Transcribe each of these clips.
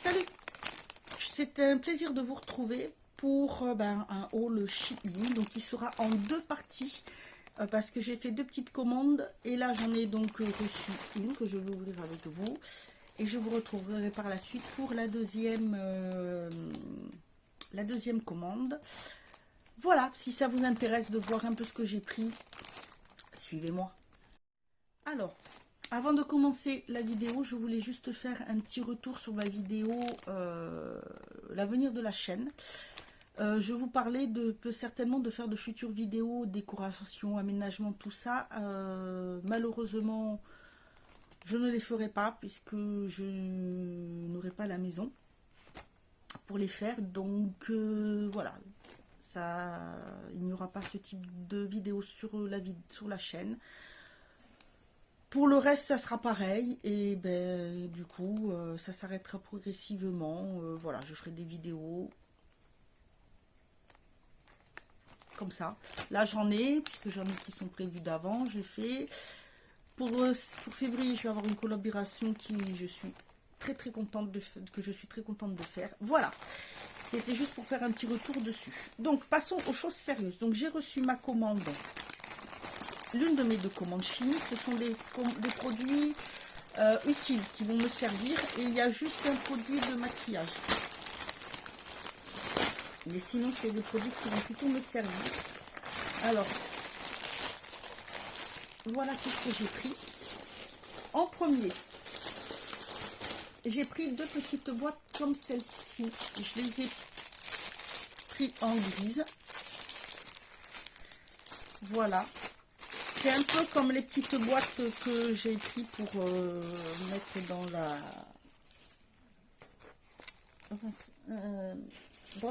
Salut, c'est un plaisir de vous retrouver pour un haul Shein. Donc il sera en deux parties parce que j'ai fait deux petites commandes et là j'en ai donc reçu une que je vais ouvrir avec vous et je vous retrouverai par la suite pour la deuxième commande. Voilà, si ça vous intéresse de voir un peu ce que j'ai pris, suivez-moi. Alors, avant de commencer la vidéo, je voulais juste faire un petit retour sur ma vidéo l'avenir de la chaîne. Je vous parlais certainement de faire de futures vidéos, décoration, aménagement, tout ça. Malheureusement, je ne les ferai pas puisque je n'aurai pas la maison pour les faire. Donc voilà, il n'y aura pas ce type de vidéo sur la chaîne. Pour le reste, ça sera pareil et du coup, ça s'arrêtera progressivement. Voilà, je ferai des vidéos comme ça. Là, j'en ai, puisque j'en ai qui sont prévues d'avant. J'ai fait pour février, je vais avoir une collaboration que je suis très contente de faire. Voilà, c'était juste pour faire un petit retour dessus. Donc, passons aux choses sérieuses. Donc, j'ai reçu ma commande. L'une de mes deux commandes Shein, ce sont des produits utiles qui vont me servir et il y a juste un produit de maquillage. Mais sinon, c'est des produits qui vont plutôt me servir. Alors, voilà tout ce que j'ai pris. En premier, j'ai pris deux petites boîtes comme celle-ci. Je les ai pris en grise. Voilà. C'est un peu comme les petites boîtes que j'ai pris pour mettre dans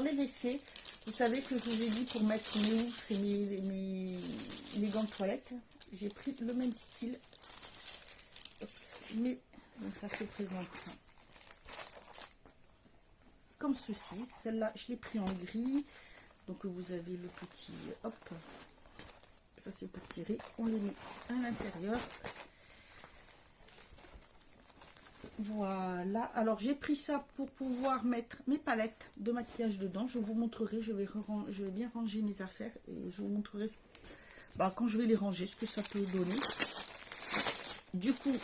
les WC. Vous savez que je vous ai dit pour mettre mes housses et mes gants de toilette. J'ai pris le même style. Mais donc ça se présente comme ceci. Celle-là, je l'ai pris en gris. Donc vous avez le petit hop. Ça c'est pour tirer, on les met à l'intérieur. Voilà, alors j'ai pris ça pour pouvoir mettre mes palettes de maquillage dedans. Je vous montrerai, je vais bien ranger mes affaires et je vous montrerai quand je vais les ranger ce que ça peut donner. Du coup,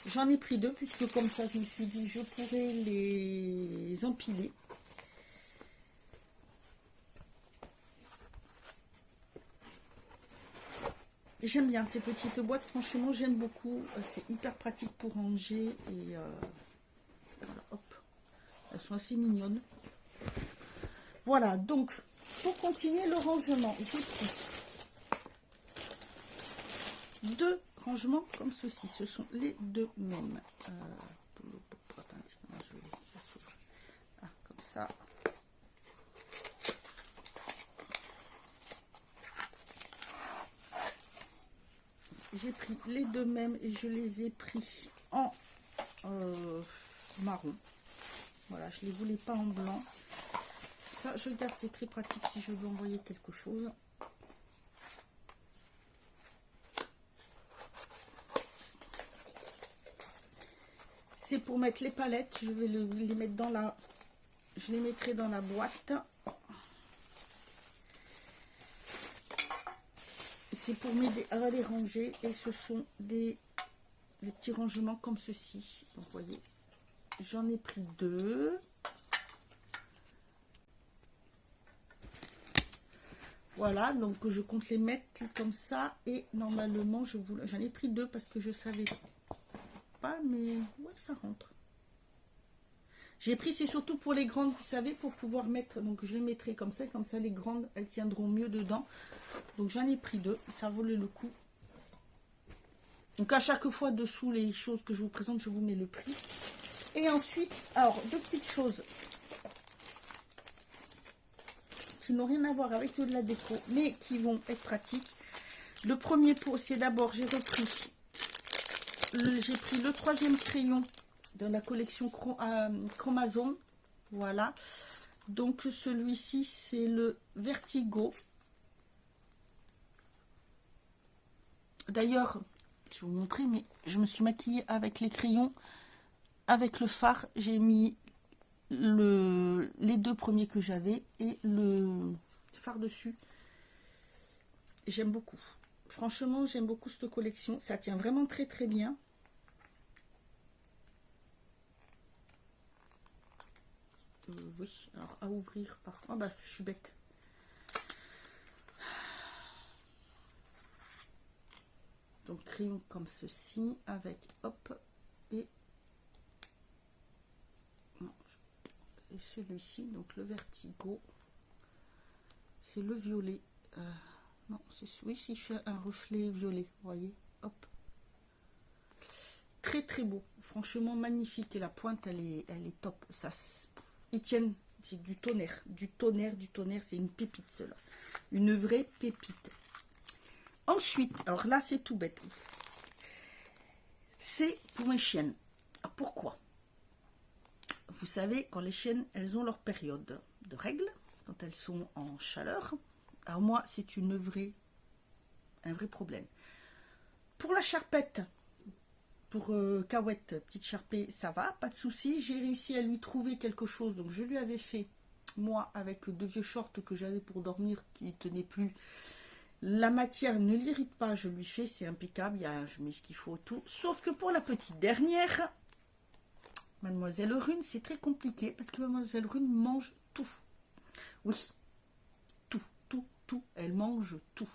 j'en ai pris deux puisque comme ça je me suis dit je pourrais les empiler. J'aime bien ces petites boîtes, franchement j'aime beaucoup, c'est hyper pratique pour ranger et voilà, hop, elles sont assez mignonnes. Voilà, donc pour continuer le rangement, j'ai pris deux rangements comme ceci, ce sont les deux mêmes. Comme ça. J'ai pris les deux mêmes et je les ai pris en marron. Voilà, je ne les voulais pas en blanc. Ça, je garde, c'est très pratique si je veux envoyer quelque chose. C'est pour mettre les palettes. Je vais les mettre dans la... Je les mettrai dans la boîte. C'est pour m'aider à les ranger et ce sont des petits rangements comme ceci. Donc vous voyez, j'en ai pris deux. Voilà, donc je compte les mettre comme ça et normalement j'en ai pris deux parce que je savais pas, mais ouais, ça rentre. J'ai pris, c'est surtout pour les grandes, vous savez, pour pouvoir mettre, donc je les mettrai comme ça les grandes, elles tiendront mieux dedans. Donc j'en ai pris deux, ça valait le coup. Donc à chaque fois dessous les choses que je vous présente, je vous mets le prix. Et ensuite, alors deux petites choses qui n'ont rien à voir avec de la déco, mais qui vont être pratiques. Le premier pot, c'est d'abord, j'ai pris le troisième crayon de la collection Chromazone. Voilà. Donc celui-ci, c'est le Vertigo. D'ailleurs, je vais vous montrer, mais je me suis maquillée avec les crayons, avec le fard. J'ai mis les deux premiers que j'avais et le phare dessus. J'aime beaucoup. Franchement, j'aime beaucoup cette collection. Ça tient vraiment très très bien. Oui, alors à ouvrir par... Oh bah, je suis bête. Donc, crayon comme ceci, avec, hop, et celui-ci, donc le Vertigo. C'est le violet. Non, oui, il fait un reflet violet, vous voyez, hop. Très très beau, franchement magnifique. Et la pointe, elle est top. Ça, ils tiennent, c'est du tonnerre, du tonnerre, du tonnerre. C'est une pépite, cela. Une vraie pépite. Ensuite, alors là, c'est tout bête. C'est pour mes chiennes. Pourquoi? Vous savez, quand les chiennes, elles ont leur période de règles, quand elles sont en chaleur, alors moi, c'est un vrai problème. Pour la charpette, pour Cahouette, petite charpée, ça va, pas de souci. J'ai réussi à lui trouver quelque chose. Donc, je lui avais fait, moi, avec deux vieux shorts que j'avais pour dormir, qui ne tenaient plus. La matière ne l'irrite pas, je lui fais, c'est impeccable. Je mets ce qu'il faut, tout. Sauf que pour la petite dernière, Mademoiselle Rune, c'est très compliqué, parce que Mademoiselle Rune mange tout. Oui, tout, tout, tout. Elle mange tout.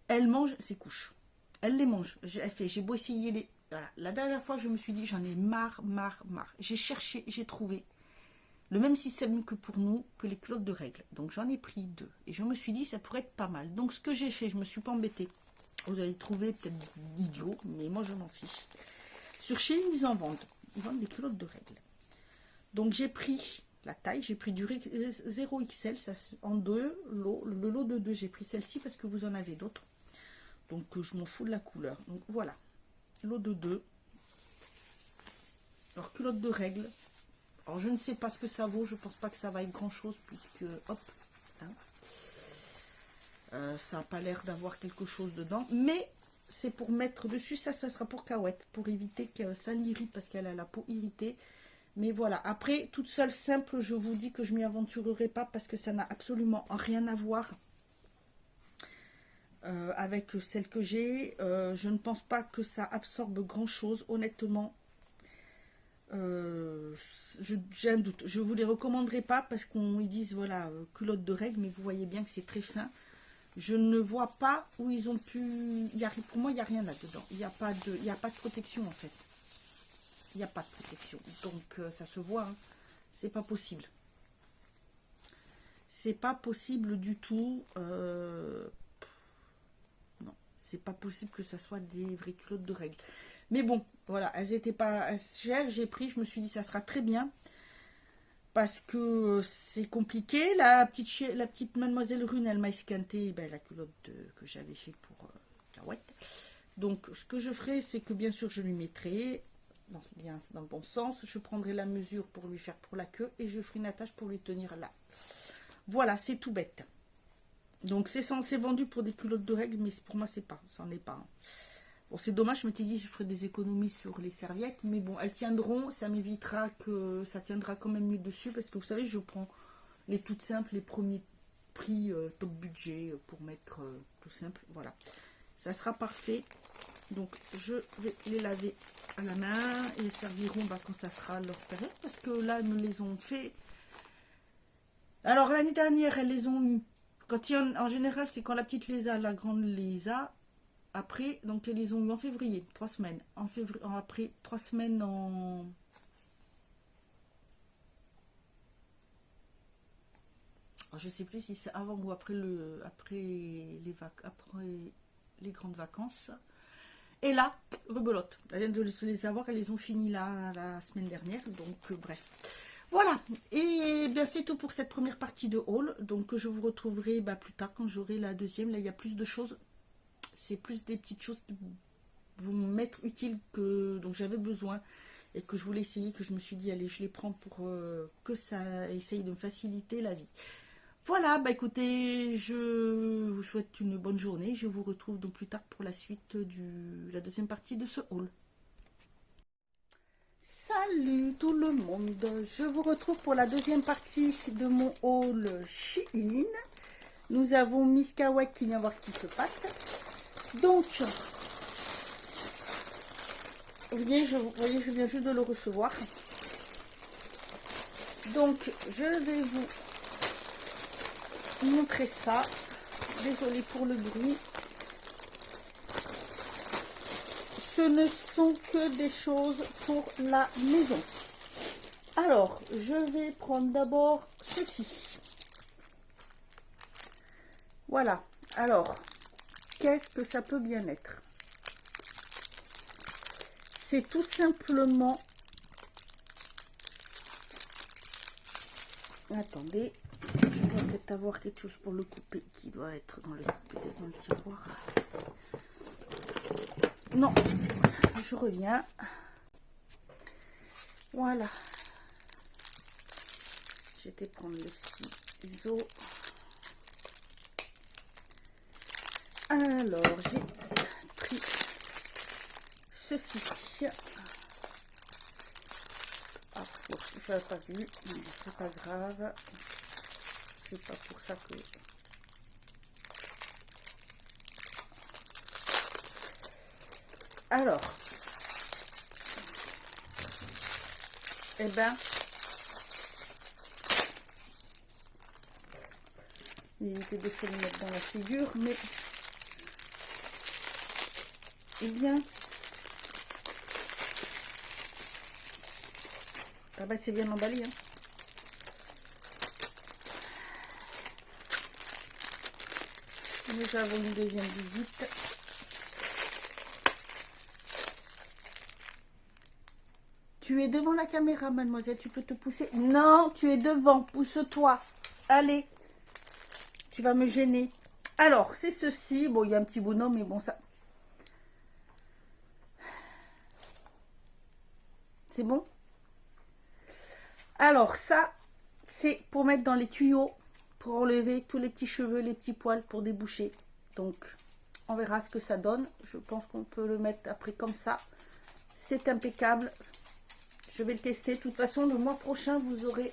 Elle mange ses couches. Elle les mange. J'ai beau essayer les... Voilà. La dernière fois, je me suis dit, j'en ai marre, marre, marre. J'ai cherché, j'ai trouvé le même système que pour nous, que les culottes de règles. Donc, j'en ai pris deux. Et je me suis dit, ça pourrait être pas mal. Donc, ce que j'ai fait, je me suis pas embêtée. Vous allez trouver peut-être idiot, mais moi, je m'en fiche. Sur Shein, ils en vendent. Ils vendent des culottes de règles. Donc, j'ai pris la taille. J'ai pris du 0XL, ça, en deux lots. Le lot de deux, j'ai pris celle-ci parce que vous en avez d'autres. Donc, je m'en fous de la couleur. Donc, voilà. Lot de 2. Alors, culotte de règles. Alors, je ne sais pas ce que ça vaut. Je pense pas que ça va être grand-chose, puisque, hop, hein, ça n'a pas l'air d'avoir quelque chose dedans. Mais, c'est pour mettre dessus. Ça sera pour Cahouette, pour éviter que ça l'irrite, parce qu'elle a la peau irritée. Mais voilà. Après, toute seule, simple, je vous dis que je m'y aventurerai pas, parce que ça n'a absolument rien à voir avec celle que j'ai. Je ne pense pas que ça absorbe grand chose, honnêtement. J'ai un doute. Je vous les recommanderai pas parce qu'on ils disent voilà, culotte de règles, mais vous voyez bien que c'est très fin. Je ne vois pas où ils ont pu. Pour moi, il n'y a rien là-dedans. Il n'y a pas de protection en fait. Il n'y a pas de protection. Donc ça se voit. Hein. C'est pas possible. C'est pas possible du tout. Non, c'est pas possible que ça soit des vraies culottes de règles. Mais bon, voilà, elles n'étaient pas chères. J'ai pris, je me suis dit, ça sera très bien. Parce que c'est compliqué. La petite Mademoiselle Rune, elle m'a esquinté la culotte que j'avais fait pour Cahouette. Donc, ce que je ferai, c'est que bien sûr, je lui mettrai bien dans le bon sens. Je prendrai la mesure pour lui faire pour la queue et je ferai une attache pour lui tenir là. Voilà, c'est tout bête. Donc, c'est vendu pour des culottes de règles, mais pour moi, ça n'en est pas. Hein. Bon, c'est dommage, je m'étais dit que je ferais des économies sur les serviettes, mais bon, elles tiendront, ça m'évitera que ça tiendra quand même mieux dessus, parce que vous savez, je prends les toutes simples, les premiers prix top budget pour mettre tout simple, voilà. Ça sera parfait, donc je vais les laver à la main et elles serviront quand ça sera leur période, parce que là, elles me les ont fait. Alors, l'année dernière, elles les ont eu. En général, c'est quand la petite les a, la grande les a. Après, donc elles les ont eu en février, 3 semaines. Après 3 semaines en... Je sais plus si c'est avant ou après les grandes vacances. Et là, rebelote. Elle vient de les avoir, elles les ont fini là la semaine dernière. Donc bref. Voilà. Et bien c'est tout pour cette première partie de haul. Donc je vous retrouverai plus tard quand j'aurai la deuxième. Là il y a plus de choses. C'est plus des petites choses qui vont m'être utiles dont j'avais besoin et que je voulais essayer, que je me suis dit allez je les prends pour que ça essaye de me faciliter la vie. Voilà, écoutez, je vous souhaite une bonne journée. Je vous retrouve donc plus tard pour la suite la deuxième partie de ce haul. Salut tout le monde, je vous retrouve pour la deuxième partie de mon haul Shein. Nous avons Miss Kawaii qui vient voir ce qui se passe. Donc, vous voyez, je viens juste de le recevoir. Donc, je vais vous montrer ça. Désolée pour le bruit. Ce ne sont que des choses pour la maison. Alors, je vais prendre d'abord ceci. Voilà. Alors, qu'est-ce que ça peut bien être? C'est tout simplement... Attendez, je dois peut-être avoir quelque chose pour le couper qui doit être dans le tiroir. Non, je reviens. Voilà. J'étais prendre le ciseau. Alors, j'ai pris ceci. Ah, je n'avais pas vu, c'est pas grave. C'est pas pour ça que... Alors, eh ben, éviter de se le mettre dans la figure, mais eh bien, ah ben, c'est bien emballé, hein. Nous avons une deuxième visite. Tu es devant la caméra, mademoiselle, tu peux te pousser. Non, tu es devant, pousse-toi. Allez, tu vas me gêner. Alors, c'est ceci. Bon, il y a un petit bonhomme, mais bon, ça... C'est bon? Alors, ça, c'est pour mettre dans les tuyaux, pour enlever tous les petits cheveux, les petits poils, pour déboucher. Donc, on verra ce que ça donne. Je pense qu'on peut le mettre après comme ça. C'est impeccable. Je vais le tester. De toute façon, le mois prochain, vous aurez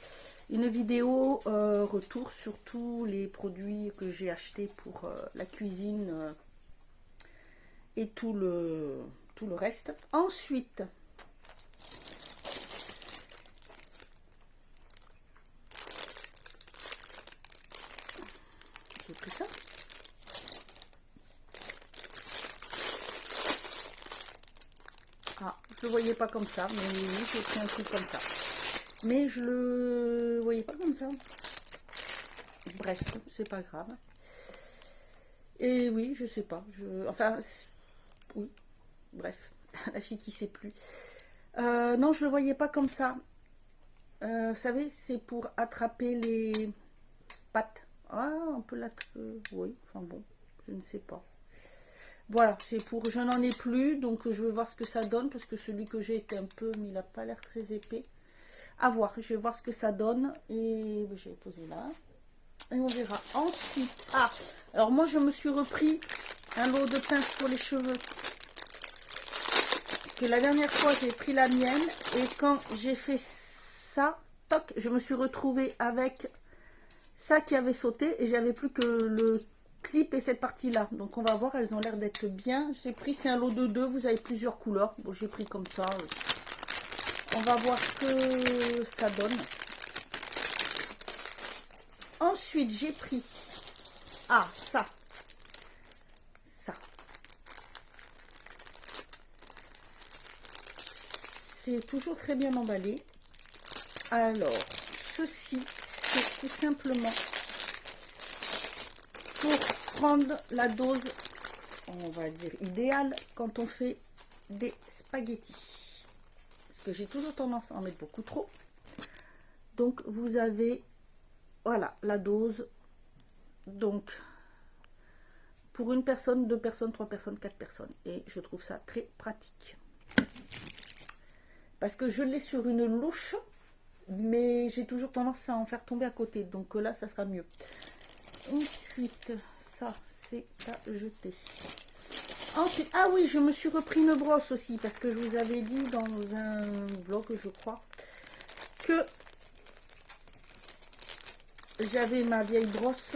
une vidéo retour sur tous les produits que j'ai achetés pour la cuisine et tout le reste. Ensuite, j'ai pris ça. Ah, je le voyais pas comme ça, mais oui, j'ai pris un truc comme ça. Mais je le voyais pas comme ça. Bref, c'est pas grave. Et oui, je sais pas. Enfin, oui. Bref, la fille qui sait plus. Non, je le voyais pas comme ça. Vous savez, c'est pour attraper les pattes. Ah, on peut l'attraper. Oui, enfin bon, je ne sais pas. Voilà, c'est pour... Je n'en ai plus, donc je vais voir ce que ça donne, parce que celui que j'ai était un peu... mais il n'a pas l'air très épais. À voir, je vais voir ce que ça donne. Et je vais poser là. Et on verra. Ensuite, ah, alors moi je me suis repris un lot de pinces pour les cheveux. Que la dernière fois j'ai pris la mienne, et quand j'ai fait ça, toc, je me suis retrouvée avec ça qui avait sauté, et j'avais plus que le clip et cette partie là. Donc on va voir, elles ont l'air d'être bien. J'ai pris, c'est un lot de 2, vous avez plusieurs couleurs. Bon, j'ai pris comme ça. On va voir ce que ça donne. Ensuite, j'ai pris, ah, ça. C'est toujours très bien emballé. Alors, ceci, c'est tout simplement pour prendre la dose, on va dire, idéale quand on fait des spaghettis. Parce que j'ai toujours tendance à en mettre beaucoup trop. Donc, vous avez, voilà, la dose. Donc, pour une personne, 2 personnes, 3 personnes, 4 personnes. Et je trouve ça très pratique. Parce que je l'ai sur une louche, mais j'ai toujours tendance à en faire tomber à côté. Donc là, ça sera mieux. Ensuite, ça, c'est à jeter. Ensuite, ah oui, je me suis repris une brosse aussi, parce que je vous avais dit dans un vlog, je crois, que j'avais ma vieille brosse.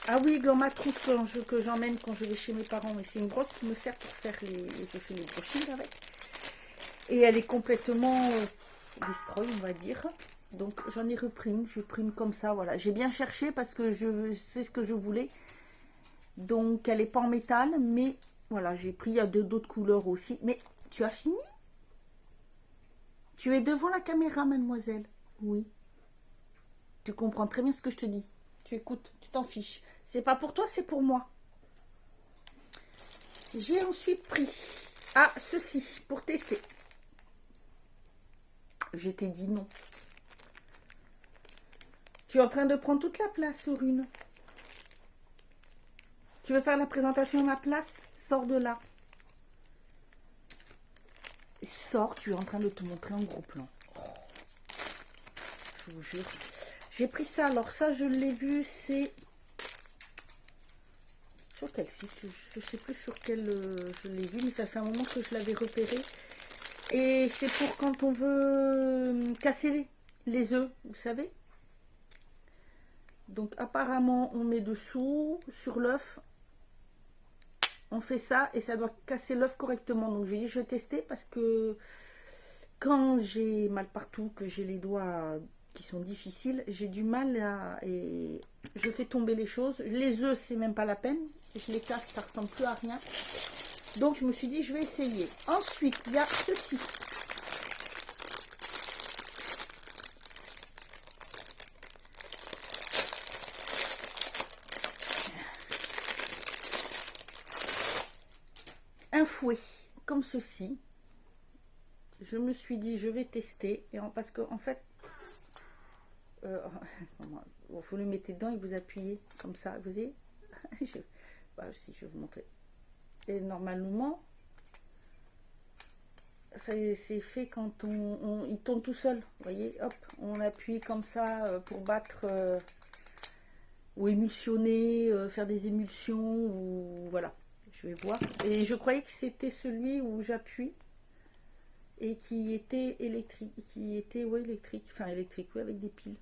Ah oui, dans ma trousse que j'emmène quand je vais chez mes parents. Et c'est une brosse qui me sert pour faire je fais les brushings avec. Et elle est complètement destroy, on va dire. Donc j'en ai repris une, j'ai pris une comme ça, voilà. J'ai bien cherché parce que c'est ce que je voulais. Donc elle n'est pas en métal, mais voilà, j'ai pris, il y a d'autres couleurs aussi. Mais tu as fini? Tu es devant la caméra, mademoiselle? Oui. Tu comprends très bien ce que je te dis. Tu écoutes, tu t'en fiches. C'est pas pour toi, c'est pour moi. J'ai ensuite pris ceci pour tester. Je t'ai dit non. Tu es en train de prendre toute la place sur une. Tu veux faire la présentation à ma place? Sors de là. Sors, tu es en train de te montrer en gros plan. Oh, je vous jure. J'ai pris ça. Alors ça, je l'ai vu, c'est... Sur quel site? Je ne sais plus sur quel je l'ai vu, mais ça fait un moment que je l'avais repéré. Et c'est pour quand on veut casser les œufs, vous savez. Donc apparemment, on met dessous, sur l'œuf. On fait ça et ça doit casser l'œuf correctement. Donc j'ai dit, je vais tester parce que quand j'ai mal partout, que j'ai les doigts qui sont difficiles, j'ai du mal et je fais tomber les choses. Les œufs, c'est même pas la peine. Je les casse, ça ressemble plus à rien. Donc je me suis dit, je vais essayer. Ensuite, il y a ceci. Un fouet comme ceci. Je me suis dit, je vais tester. Parce qu'en fait, il faut le mettre dedans et vous appuyez comme ça. Vous voyez, si je vais vous montrer. Et normalement, c'est fait quand il tourne tout seul. Vous voyez, hop, on appuie comme ça pour battre ou émulsionner, faire des émulsions ou voilà. Je vais voir. Et je croyais que c'était celui où j'appuie et qui était électrique, enfin électrique, oui, avec des piles.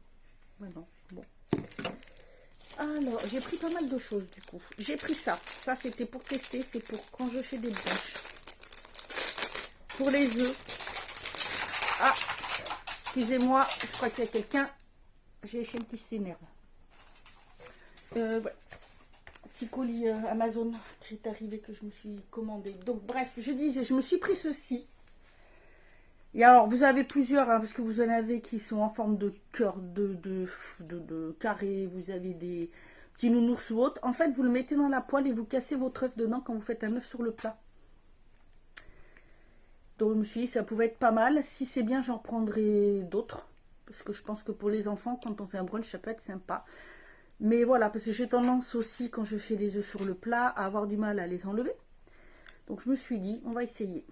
Ouais, non, bon. Alors, j'ai pris pas mal de choses du coup. J'ai pris ça. Ça, c'était pour tester. C'est pour quand je fais des brunchs. Pour les œufs. Ah, excusez-moi. Je crois qu'il y a quelqu'un. J'ai les chiens qui s'énervent. Ouais. Petit colis Amazon qui est arrivé que je me suis commandé. Donc, bref, je disais, je me suis pris ceci. Et alors, vous avez plusieurs, hein, parce que vous en avez qui sont en forme de cœur, de carré. Vous avez des petits nounours ou autres. En fait, vous le mettez dans la poêle et vous cassez votre œuf dedans quand vous faites un œuf sur le plat. Donc, je me suis dit, ça pouvait être pas mal. Si c'est bien, j'en prendrai d'autres. Parce que je pense que pour les enfants, quand on fait un brunch, ça peut être sympa. Mais voilà, parce que j'ai tendance aussi, quand je fais les œufs sur le plat, à avoir du mal à les enlever. Donc, je me suis dit, on va essayer.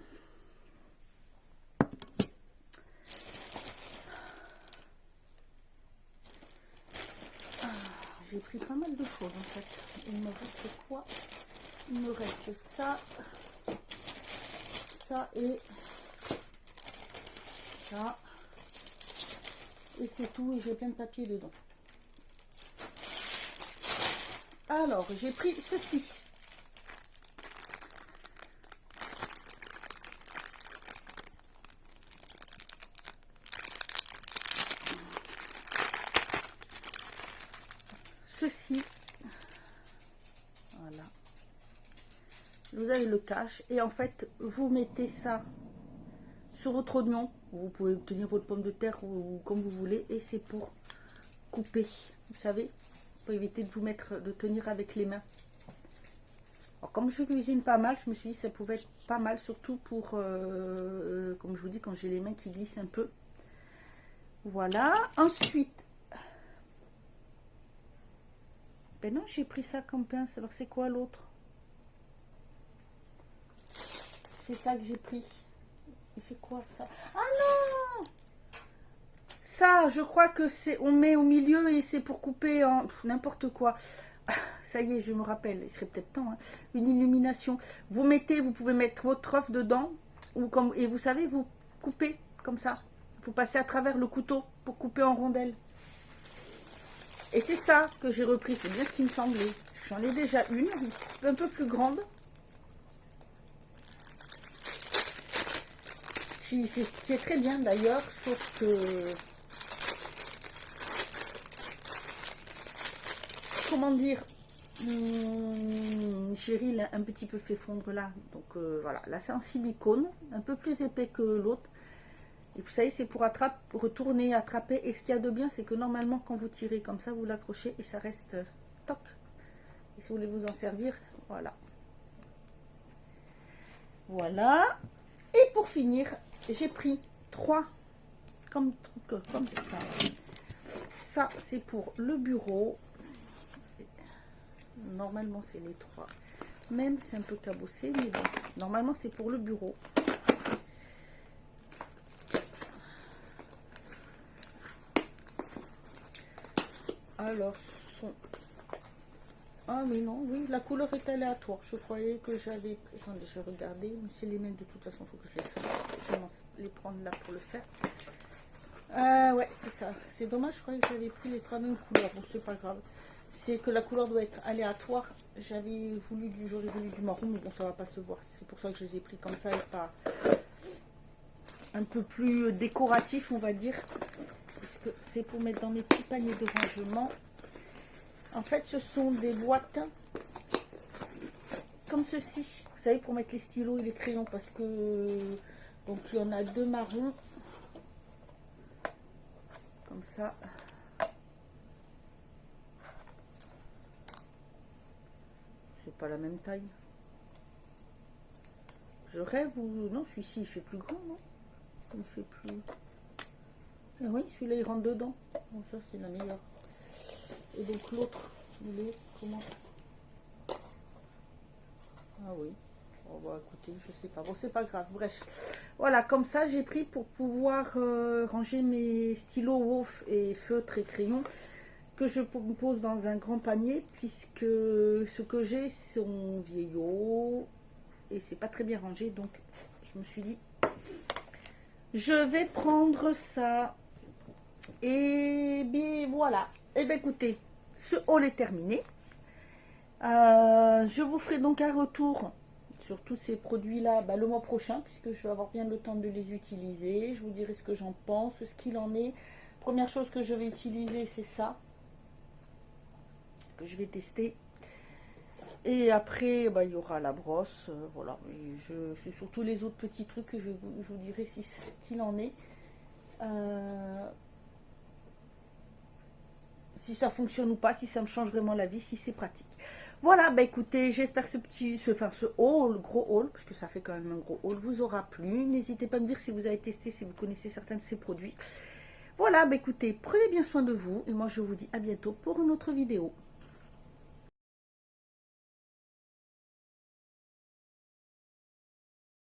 J'ai pris pas mal de choses en fait. Il me reste quoi? Il me reste ça, ça et ça. Et c'est tout. Et j'ai plein de papier dedans. Alors, j'ai pris ceci. Ceci. Voilà. Vous avez le cache. Et en fait, vous mettez ça sur votre oignon. Vous pouvez tenir votre pomme de terre ou comme vous voulez. Et c'est pour couper. Vous savez, pour éviter de vous mettre, de tenir avec les mains. Alors, comme je cuisine pas mal, je me suis dit que ça pouvait être pas mal, surtout pour, comme je vous dis, quand j'ai les mains qui glissent un peu. Voilà. Ensuite, ben non, j'ai pris ça comme pince. Alors, c'est quoi l'autre? C'est ça que j'ai pris. Et c'est quoi ça? Ah non! Ça, je crois que c'est, on met au milieu et c'est pour couper en n'importe quoi. ça y est, je me rappelle, il serait peut-être temps, hein. Une illumination. Vous pouvez mettre votre œuf dedans, et vous savez, vous coupez comme ça. Vous passez à travers le couteau pour couper en rondelles. Et c'est ça que j'ai repris, c'est bien ce qui me semblait. J'en ai déjà une, un peu plus grande. Qui est très bien d'ailleurs, sauf que... Comment dire, chérie l'a un petit peu fait fondre là. Donc voilà, là c'est en silicone, un peu plus épais que l'autre. Et vous savez, c'est pour retourner, attraper. Et ce qu'il y a de bien, c'est que normalement, quand vous tirez comme ça, vous l'accrochez et ça reste toc. Et si vous voulez vous en servir, voilà. Voilà. Et pour finir, j'ai pris 3 comme ça. Ça, c'est pour le bureau. Normalement, c'est les 3. Même, c'est un peu cabossé, mais bon. Normalement, c'est pour le bureau. Alors, ah mais non, oui, la couleur est aléatoire. Je croyais que j'avais... Attendez, je regardais, mais c'est les mêmes de toute façon, il faut que je les sorte. Je vais les prendre là pour le faire. Ouais, c'est ça. C'est dommage, je croyais que j'avais pris les 3 mêmes couleurs. Bon, c'est pas grave. C'est que la couleur doit être aléatoire. J'aurais voulu du marron, mais bon, ça va pas se voir. C'est pour ça que je les ai pris comme ça et pas un peu plus décoratif, on va dire. Parce que c'est pour mettre dans mes petits paniers de rangement. En fait, ce sont des boîtes comme ceci. Vous savez, pour mettre les stylos et les crayons, parce que donc il y en a 2 marrons. Comme ça. C'est pas la même taille. Je rêve ou... Non, celui-ci, il fait plus grand, non? Il fait plus... Ah oui, celui-là, il rentre dedans. Bon, ça, c'est la meilleure. Et donc, l'autre, il est comment? Ah oui. On va écouter, je sais pas. Bon, c'est pas grave. Bref. Voilà, comme ça, j'ai pris pour pouvoir ranger mes stylos et feutres et crayons que je pose dans un grand panier, puisque ce que j'ai sont vieillots et c'est pas très bien rangé. Donc, je me suis dit, je vais prendre ça. Et bien voilà. Et bien écoutez, ce haul est terminé. Je vous ferai donc un retour sur tous ces produits-là le mois prochain, puisque je vais avoir bien le temps de les utiliser. Je vous dirai ce que j'en pense, ce qu'il en est. Première chose que je vais utiliser, c'est ça, que je vais tester. Et après, il y aura la brosse. Voilà. C'est surtout les autres petits trucs que je vous dirai ce qu'il en est. Si ça fonctionne ou pas, si ça me change vraiment la vie, si c'est pratique. Voilà, écoutez, j'espère que ce haul, gros haul, parce que ça fait quand même un gros haul, vous aura plu. N'hésitez pas à me dire si vous avez testé, si vous connaissez certains de ces produits. Voilà, écoutez, prenez bien soin de vous. Et moi, je vous dis à bientôt pour une autre vidéo.